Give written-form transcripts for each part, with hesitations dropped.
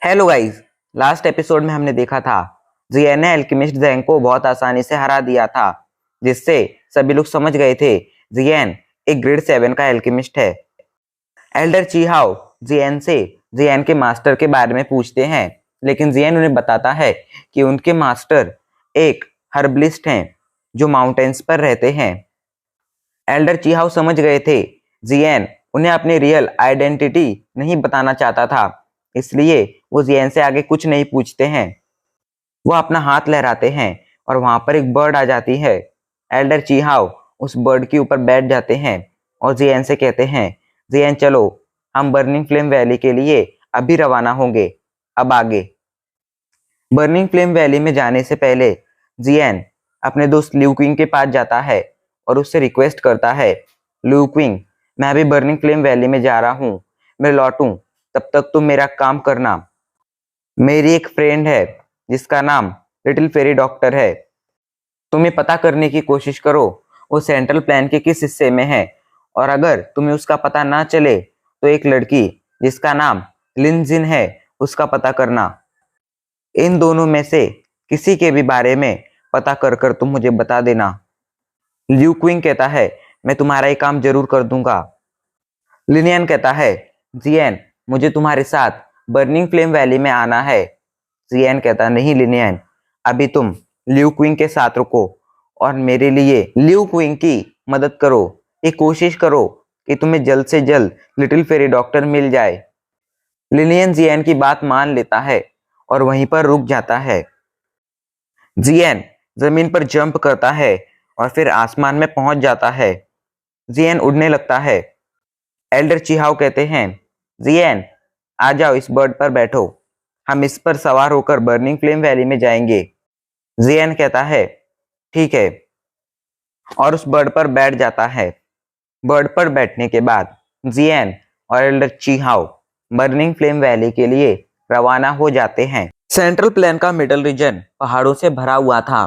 Hello guys, last episode में हमने देखा था जियन ने अल्केमिस्ट ज़ैंग को बहुत आसानी से हरा दिया था, जिससे सभी लोग समझ गए थे जियन एक ग्रेड 7 का अल्केमिस्ट है। एल्डर चीहाओ जियन से जियन के मास्टर के बारे में पूछते हैं, लेकिन जियन उन्हें बताता है कि उनके मास्टर एक हर्बलिस्ट हैं जो माउंटेन्स पर रहते हैं। एल्डर चीहाओ समझ गए थे जियन उन्हें अपनी रियल आइडेंटिटी नहीं बताना चाहता था, इसलिए वो जियन से आगे कुछ नहीं पूछते हैं। वो अपना हाथ लहराते हैं और वहां पर एक बर्ड आ जाती है। एल्डर चीहाओ उस बर्ड के ऊपर बैठ जाते हैं और जियन से कहते हैं, जियन चलो, हम बर्निंग फ्लेम वैली के लिए अभी रवाना होंगे। अब आगे बर्निंग फ्लेम वैली में जाने से पहले जियन अपने दोस्त ल्यू क्विंग के पास जाता है और उससे रिक्वेस्ट करता है, ल्यू क्विंग, मैं अभी बर्निंग फ्लेम वैली में जा रहा हूँ, मैं लौटूं तब तक तुम मेरा काम करना। मेरी एक फ्रेंड है जिसका नाम लिटिल फेरी डॉक्टर है, तुम्हें पता करने की कोशिश करो वो सेंट्रल प्लान के किस हिस्से में है, और अगर तुम्हें उसका पता ना चले तो एक लड़की जिसका नाम लिन जिन है उसका पता करना। इन दोनों में से किसी के भी बारे में पता कर कर तुम मुझे बता देना। ल्यू क्विंग कहता है, मैं तुम्हारा ये काम जरूर कर दूंगा। लिनियन कहता है, जियन मुझे तुम्हारे साथ बर्निंग फ्लेम वैली में आना है। जियन कहता, नहीं लिनियन, अभी तुम ल्यू क्विंग के साथ रुको और मेरे लिए ल्यू क्विंग की मदद करो। ये कोशिश करो कि तुम्हें जल्द से जल्द लिटिल फेरी डॉक्टर मिल जाए। लिनियन जियन की बात मान लेता है और वहीं पर रुक जाता है। जियन जमीन पर जंप करता है और फिर आसमान में पहुंच जाता है। जियन उड़ने लगता है। एल्डर चिहाओ कहते हैं, जियन आ जाओ, इस बर्ड पर बैठो, हम इस पर सवार होकर बर्निंग फ्लेम वैली में जाएंगे। जियन कहता है, ठीक है, और उस बर्ड पर बैठ जाता है। बर्ड पर बैठने के बाद जियन और एल्डर चिहाओ बर्निंग फ्लेम वैली के लिए रवाना हो जाते हैं। सेंट्रल प्लेन का मिडल रीजन पहाड़ों से भरा हुआ था।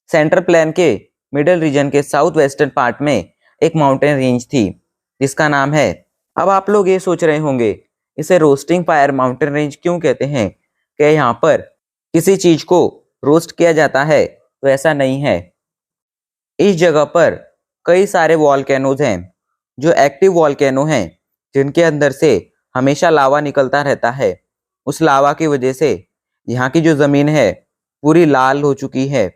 सेंट्रल प्लेन के मिडल रीजन के साउथ वेस्टर्न पार्ट में एक माउंटेन रेंज थी जिसका नाम है, अब आप लोग ये सोच रहे होंगे इसे रोस्टिंग फायर माउंटेन रेंज क्यों कहते हैं, क्या यहाँ पर किसी चीज को रोस्ट किया जाता है? तो ऐसा नहीं है। इस जगह पर कई सारे वॉल्केनोज हैं जो एक्टिव वॉल्केनो हैं, जिनके अंदर से हमेशा लावा निकलता रहता है। उस लावा की वजह से यहाँ की जो जमीन है पूरी लाल हो चुकी है।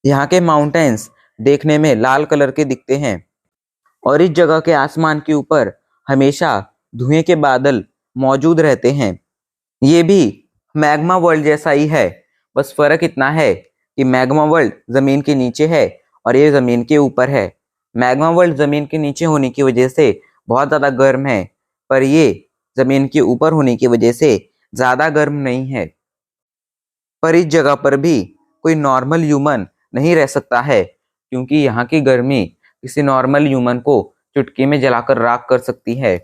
यहाँ के माउंटेन्स देखने में लाल कलर के दिखते हैं और इस जगह के आसमान के ऊपर हमेशा धुएं के बादल मौजूद रहते हैं। ये भी मैग्मा वर्ल्ड जैसा ही है, बस फर्क इतना है कि मैग्मा वर्ल्ड जमीन के नीचे है और ये जमीन के ऊपर है। मैग्मा वर्ल्ड जमीन के नीचे होने की वजह से बहुत ज्यादा गर्म है, पर ये जमीन के ऊपर होने की वजह से ज्यादा गर्म नहीं है। पर इस जगह पर भी कोई नॉर्मल ह्यूमन नहीं रह सकता है, क्योंकि यहाँ की गर्मी किसी नॉर्मल ह्यूमन को चुटकी में जलाकर राख कर सकती है।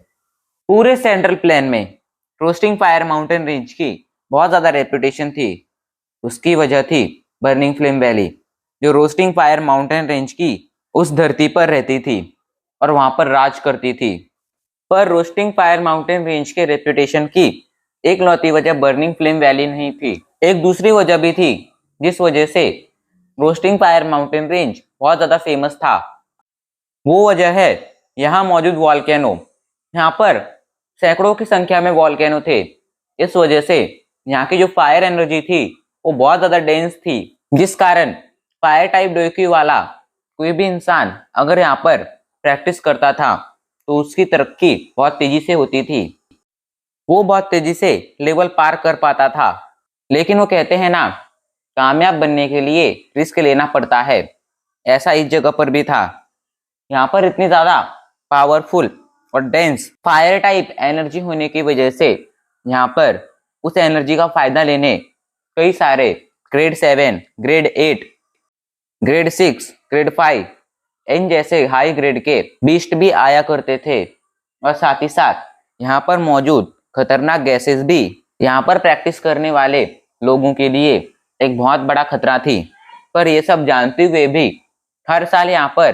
पूरे सेंट्रल प्लेन में रोस्टिंग फायर माउंटेन रेंज की बहुत ज्यादा रेपुटेशन थी। उसकी वजह थी बर्निंग फ्लेम वैली, जो रोस्टिंग फायर माउंटेन रेंज की उस धरती पर रहती थी और वहां पर राज करती थी। पर रोस्टिंग फायर माउंटेन रेंज के रेपुटेशन की एक लौती वजह बर्निंग फ्लेम वैली नहीं थी, एक दूसरी वजह भी थी जिस वजह से रोस्टिंग फायर माउंटेन रेंज बहुत ज्यादा फेमस था। वो वजह है यहाँ मौजूद वॉल्केनो। यहाँ पर सैकड़ों की संख्या में वॉल्केनो थे। इस वजह से यहाँ की जो फायर एनर्जी थी वो बहुत ज्यादा डेंस थी, जिस कारण फायर टाइप डोइक्यू वाला कोई भी इंसान अगर यहाँ पर प्रैक्टिस करता था तो उसकी तरक्की बहुत तेजी से होती थी। वो बहुत तेजी से लेवल पार कर पाता था। लेकिन वो कहते हैं ना, कामयाब बनने के लिए रिस्क लेना पड़ता है। ऐसा इस जगह पर भी था। यहाँ पर इतनी ज्यादा पावरफुल और डेंस फायर टाइप एनर्जी होने की वजह से यहाँ पर उस एनर्जी का फायदा लेने कई सारे ग्रेड 7, ग्रेड 8, ग्रेड 6, ग्रेड 5 इन जैसे हाई ग्रेड के बीस्ट भी आया करते थे। और साथ ही साथ यहाँ पर मौजूद खतरनाक गैसेस भी यहाँ पर प्रैक्टिस करने वाले लोगों के लिए एक बहुत बड़ा खतरा थी। पर ये सब जानते हुए भी हर साल यहाँ पर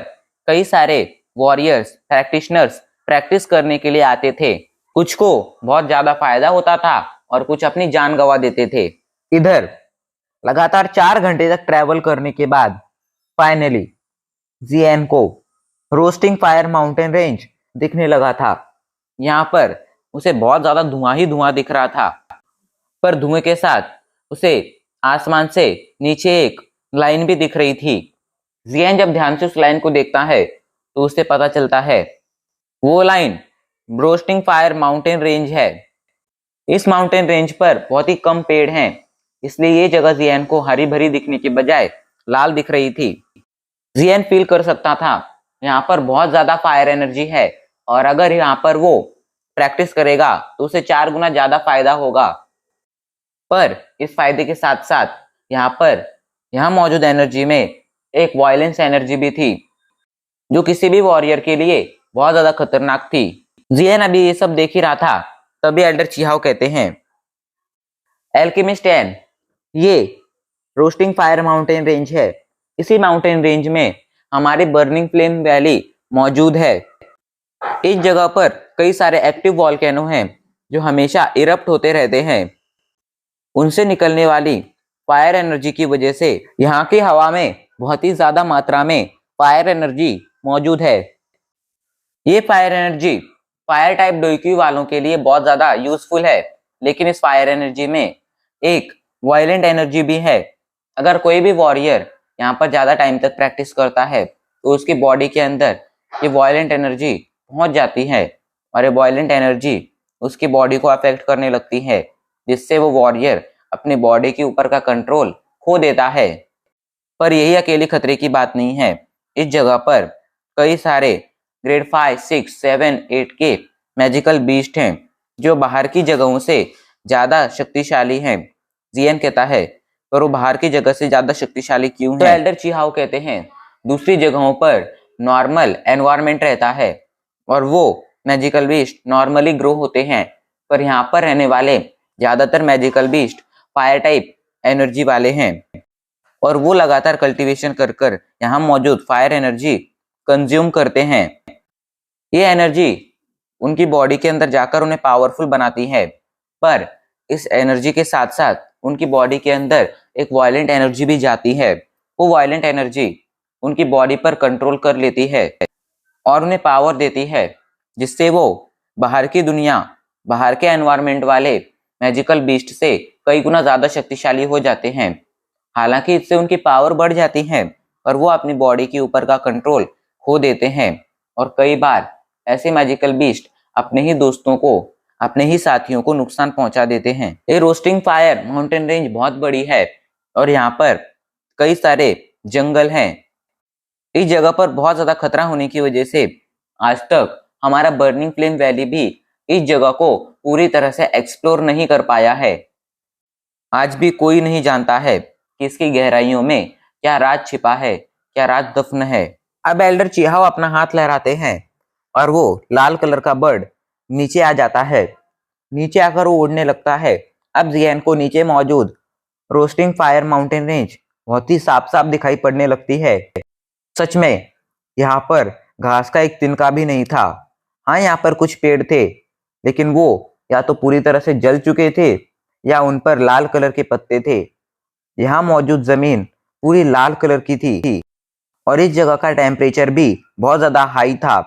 कई सारे वॉरियर्स, प्रैक्टिशनर्स प्रैक्टिस करने के लिए आते थे। कुछ को बहुत ज्यादा फायदा होता था और कुछ अपनी जान गंवा देते थे। इधर लगातार 4 घंटे तक ट्रैवल करने के बाद फाइनली जिएन को रोस्टिंग फायर माउंटेन रेंज दिखने लगा था। यहाँ पर उसे बहुत ज्यादा धुआं ही धुआं दिख रहा था, पर धुएं के साथ उसे आसमान से नीचे एक लाइन भी दिख रही थी। जिएन जब ध्यान से उस लाइन को देखता है तो उसे पता चलता है वो line roasting fire mountain range है। इस माउंटेन रेंज पर बहुत ही कम पेड़ हैं, इसलिए ये जगह जिएन को हरी भरी दिखने के बजाय लाल दिख रही थी। जिएन फील कर सकता था यहाँ पर बहुत ज्यादा फायर एनर्जी है, और अगर यहाँ पर वो प्रैक्टिस करेगा तो उसे 4 गुना ज्यादा फायदा होगा। पर इस फायदे के साथ साथ यहाँ मौजूद एनर्जी में एक वायलेंस एनर्जी भी थी, जो किसी भी वॉरियर के लिए बहुत ज्यादा खतरनाक थी। जिएन अभी ये सब देख ही रहा था, तभी एल्डर चीहाओ कहते हैं, एल्केमिस्ट एन, ये रोस्टिंग फायर माउंटेन रेंज है। इसी माउंटेन रेंज में हमारी बर्निंग फ्लेम वैली मौजूद है। इस जगह पर कई सारे एक्टिव वॉल्केनो हैं जो हमेशा इरप्ट होते रहते हैं। उनसे निकलने वाली फायर एनर्जी की वजह से यहाँ की हवा में बहुत ही ज्यादा मात्रा में फायर एनर्जी मौजूद है। ये फायर एनर्जी फायर टाइप डोईक्यू वालों के लिए बहुत ज्यादा यूजफुल है, लेकिन इस फायर एनर्जी में एक वायलेंट एनर्जी भी है। अगर कोई भी वॉरियर यहाँ पर ज्यादा टाइम तक प्रैक्टिस करता है तो उसकी बॉडी के अंदर ये वायलेंट एनर्जी पहुंच जाती है, और ये वायलेंट एनर्जी उसकी बॉडी को अफेक्ट करने लगती है, जिससे वो वॉरियर अपनी बॉडी के ऊपर का कंट्रोल खो देता है। पर यही अकेली खतरे की बात नहीं है। इस जगह पर कई सारे ग्रेड 5, 6, 7, 8 के मैजिकल बीस्ट हैं जो बाहर की जगहों से ज्यादा शक्तिशाली हैं। जिएन कहता है, पर वो बाहर की जगह से ज्यादा शक्तिशाली क्यों है? तो एल्डर चीहाओ कहते हैं, दूसरी जगहों पर नॉर्मल एनवायरनमेंट रहता है और वो मैजिकल बीस्ट नॉर्मली ग्रो होते हैं, पर यहाँ पर रहने वाले ज्यादातर magical beast fire type energy वाले हैं, और वो लगातार कल्टीवेशन कर कर यहाँ मौजूद फायर एनर्जी कंज्यूम करते हैं। ये एनर्जी उनकी बॉडी के अंदर जाकर उन्हें पावरफुल बनाती है, पर इस एनर्जी के साथ साथ उनकी बॉडी के अंदर एक वायलेंट एनर्जी भी जाती है। वो वायलेंट एनर्जी उनकी बॉडी पर कंट्रोल कर लेती है और उन्हें पावर देती है, जिससे वो बाहर की दुनिया, बाहर के एनवायरनमेंट वाले मैजिकल बीस्ट से कई गुना ज्यादा शक्तिशाली हो जाते हैं। हालांकि इससे उनकी पावर बढ़ जाती है, पर वो अपनी बॉडी के ऊपर का कंट्रोल खो देते हैं, और कई बार ऐसे मैजिकल बीस्ट अपने ही दोस्तों को, अपने ही साथियों को नुकसान पहुंचा देते हैं। ये रोस्टिंग फायर माउंटेन रेंज बहुत बड़ी है और यहाँ पर कई सारे जंगल हैं। इस जगह पर बहुत ज्यादा खतरा होने की वजह से आज तक हमारा बर्निंग फ्लेम वैली भी इस जगह को पूरी तरह से एक्सप्लोर नहीं कर पाया है। आज भी कोई नहीं जानता है कि इसकी गहराइयों में क्या राज छिपा है, क्या राज दफन है। अब एल्डर चीहाओ अपना हाथ लहराते हैं और वो लाल कलर का बर्ड नीचे आ जाता है। नीचे आकर वो उड़ने लगता है। अब जिएन को नीचे मौजूद रोस्टिंग फायर माउंटेन रेंज बहुत ही साफ साफ दिखाई पड़ने लगती है। सच में यहाँ पर घास का एक तिनका भी नहीं था। हाँ, यहाँ पर कुछ पेड़ थे, लेकिन वो या तो पूरी तरह से जल चुके थे या उन पर लाल कलर के पत्ते थे। यहाँ मौजूद जमीन पूरी लाल कलर की थी और इस जगह का टेम्परेचर भी बहुत ज्यादा हाई था,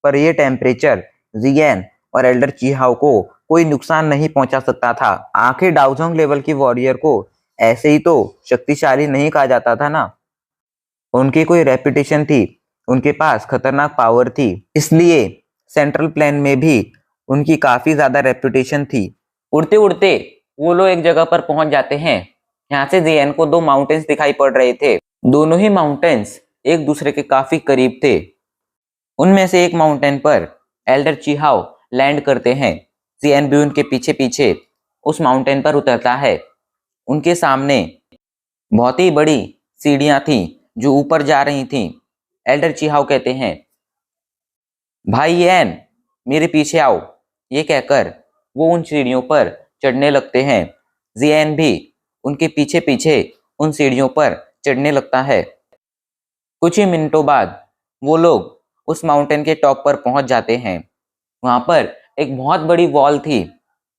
पर यह टेम्परेचर जिएन और एल्डर चीहाओ को कोई नुकसान नहीं पहुंचा सकता था। आखिर डाउजोंग लेवल की वॉरियर को ऐसे ही तो शक्तिशाली नहीं कहा जाता था ना। उनकी कोई रेपुटेशन थी, उनके पास खतरनाक पावर थी, इसलिए सेंट्रल प्लेन में भी उनकी काफी ज्यादा रेपुटेशन थी। उड़ते उड़ते वो लोग एक जगह पर पहुंच जाते हैं। यहाँ से जिएन को 2 माउंटेन्स दिखाई पड़ रहे थे। दोनों ही माउंटेन्स एक दूसरे के काफी करीब थे। उनमें से एक माउंटेन पर एल्डर चीहाओ लैंड करते हैं। जिएन भी उनके पीछे पीछे उस माउंटेन पर उतरता है। उनके सामने बहुत ही बड़ी सीढ़ियां थी जो ऊपर जा रही थी। एल्डर चीहाओ कहते हैं, भाई एन, मेरे पीछे आओ। ये कहकर वो उन सीढ़ियों पर चढ़ने लगते हैं। जिएन भी उनके पीछे पीछे उन सीढ़ियों पर चढ़ने लगता है। कुछ ही मिनटों बाद वो लोग उस माउंटेन के टॉप पर पहुंच जाते हैं। वहां पर एक बहुत बड़ी वॉल थी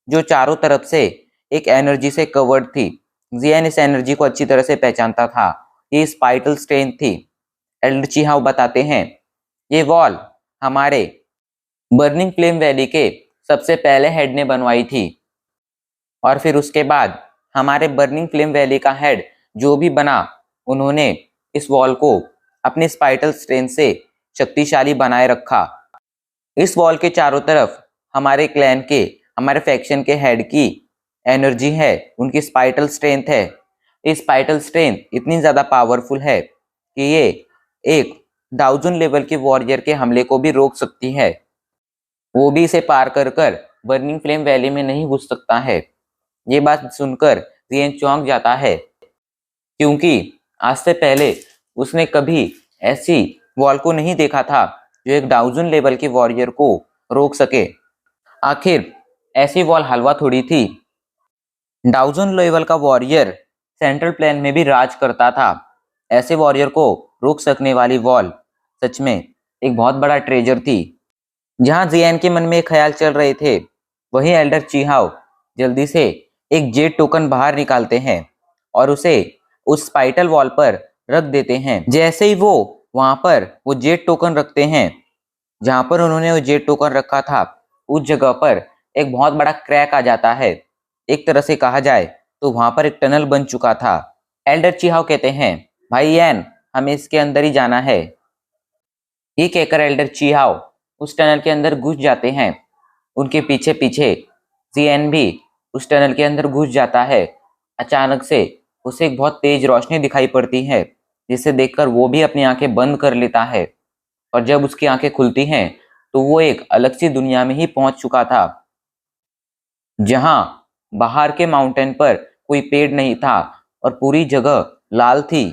जो चारों तरफ से एक एनर्जी से कवर्ड थी। जियान इस एनर्जी को अच्छी तरह से पहचानता था। ये स्पाइटल स्ट्रेंथ थी। एल्डर चीहाओ बताते हैं, ये वॉल हमारे बर्निंग फ्लेम वैली के सबसे पहले हेड ने बनवाई थी, और फिर उसके बाद हमारे बर्निंग फ्लेम वैली का हेड जो भी बना, उन्होंने इस वॉल को अपने स्पाइटल स्ट्रेंथ से शक्तिशाली बनाए रखा। इस वॉल के चारों तरफ हमारे क्लैन के, हमारे फैक्शन के हेड की एनर्जी है, उनकी स्पाइटल स्ट्रेंथ है। इस स्पाइटल स्ट्रेंथ इतनी ज्यादा पावरफुल है कि ये एक 1000 लेवल के वॉरियर के हमले को भी रोक सकती है। वो भी इसे पार कर कर बर्निंग फ्लेम वैली में नहीं घुस सकता है। ये बात सुनकर जियन चौंक जाता है, क्योंकि आज से पहले उसने कभी ऐसी वॉल को नहीं देखा था जो एक 1000 लेवल के वॉरियर को रोक सके। आखिर ऐसी वॉल हलवा थोड़ी थी। 1000 लेवल का वॉरियर सेंट्रल प्लेन में भी राज करता था। ऐसे वॉरियर को रोक सकने वाली वॉल सच में एक बहुत बड़ा ट्रेजर थी। जहां जियान के मन में एक ख्याल चल रहे थे, वही एल्डर चीहाओ जल्दी से एक जेट टोकन बाहर निकालते हैं और उसे उस स्पाइटल वॉल पर रख देते हैं। जैसे ही वो वहां पर वो जेट टोकन रखते हैं, जहां पर उन्होंने वो जेट टोकन रखा था, उस जगह पर एक बहुत बड़ा क्रैक आ जाता है। एक तरह से कहा जाए तो वहां पर एक टनल बन चुका था। एल्डर चीहाओ कहते हैं, भाई यैन, हमें इसके अंदर ही जाना है। ये कहकर एल्डर चीहाओ उस टनल के अंदर घुस जाते हैं। उनके पीछे पीछे जियन भी उस टनल के अंदर घुस जाता है। अचानक से उसे एक बहुत तेज रोशनी दिखाई पड़ती है, जिसे देखकर वो भी अपनी आंखें बंद कर लेता है। और जब उसकी आंखें खुलती हैं तो वो एक अलग सी दुनिया में ही पहुंच चुका था, जहां बाहर के माउंटेन पर कोई पेड़ नहीं था और पूरी जगह लाल थी।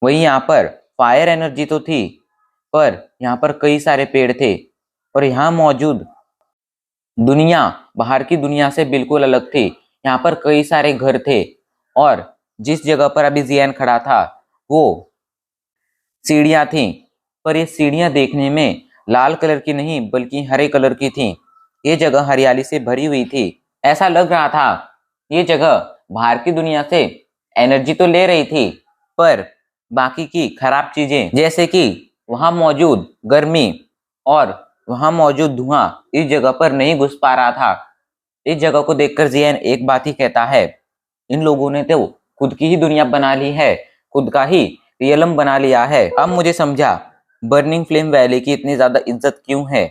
वहीं यहाँ पर फायर एनर्जी तो थी, पर यहाँ पर कई सारे पेड़ थे और यहाँ मौजूद दुनिया बाहर की दुनिया से बिल्कुल अलग थी। यहाँ पर कई सारे घर थे और जिस जगह पर अभी जियान खड़ा था वो सीढ़ियां थी, पर ये सीढ़ियां देखने में लाल कलर की नहीं बल्कि हरे कलर की थी। ये जगह हरियाली से भरी हुई थी। ऐसा लग रहा था ये जगह बाहर की दुनिया से एनर्जी तो ले रही थी, पर बाकी की खराब चीजें जैसे कि वहां मौजूद गर्मी और वहां मौजूद धुआं इस जगह पर नहीं घुस पा रहा था। इस जगह को देखकर जियान एक बात ही कहता है, इन लोगों ने तो खुद की ही दुनिया बना ली है, खुद का ही रियलम बना लिया है। अब मुझे समझा बर्निंग फ्लेम वैली की इतनी ज्यादा इज्जत क्यों है,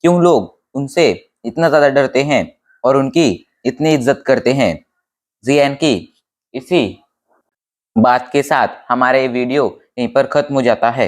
क्यों लोग उनसे इतना ज्यादा डरते हैं और उनकी इतनी इज्जत करते हैं। जियान की इसी बात के साथ हमारा ये वीडियो यहीं पर खत्म हो जाता है।